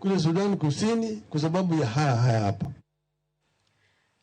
kule Sudan Kusini kwa sababu ya haya hapa.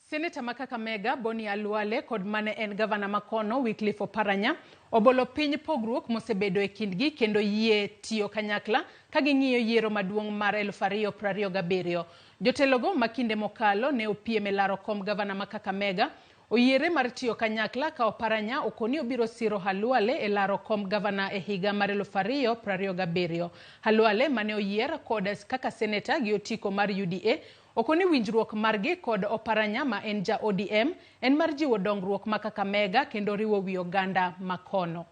Senator Kakamega Boni Khalwale kod mane en gavana makono Wycliffe Oparanya obolo piny pogruok mosebedo e kindgi kendo yie tiyo kanyakla ka ging'iyo yiero maduong' mar 2027. Jotelogo makinde mokalo ne opiem e laro kom gavana Kakamega oyiere mar tiyo kanyakla ka Oparanya okoni obiro siro Khalwale e laro kom gavana e higa mar 2027. Khalwale mane oyier kod kaka senator gi otiko mar UDA okoni winjruok margi kod Oparanya ma en ja ODM en mar jiwo dongruok ma Kakamega kendo riwo wi oganda makono.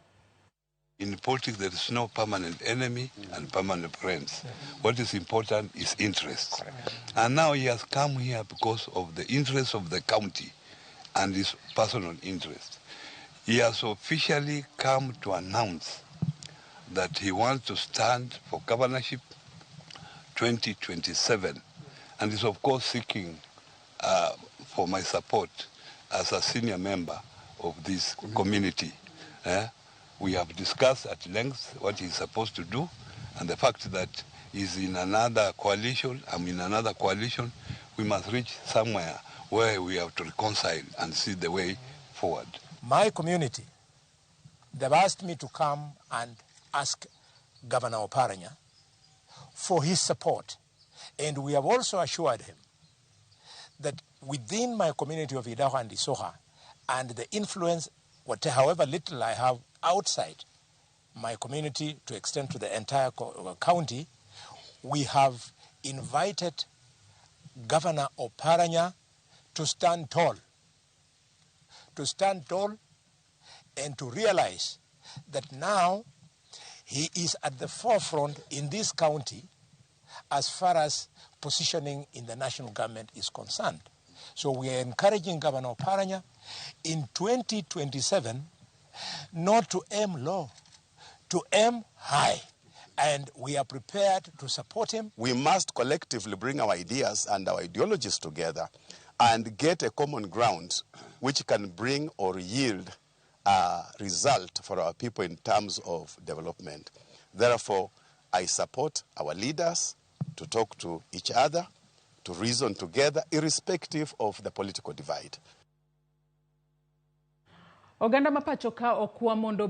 In politics, there is no permanent enemy and permanent friends. What is important is interest. And now he has come here because of the interest of the county and his personal interest. He has officially come to announce that he wants to stand for governorship 2027 and is of course seeking for my support as a senior member of this community. We have discussed at length what he's supposed to do, and the fact that he's in another coalition, I'm in another coalition, we must reach somewhere where we have to reconcile and see the way forward. My community, they've asked me to come and ask Governor Oparanya for his support, and we have also assured him that within my community of Idaho and Isoha, and the influence, however little I have outside my community to extend to the entire county, we have invited Governor Oparanya to stand tall and to realize that now he is at the forefront in this county as far as positioning in the national government is concerned. So we are encouraging Governor Oparanya in 2027 not to aim low, to aim high. And we are prepared to support him. We must collectively bring our ideas and our ideologies together and get a common ground which can bring or yield a result for our people in terms of development. Therefore, I support our leaders to talk to each other, to reason together, irrespective of the political divide. Oganda mapacho ka okwa mondo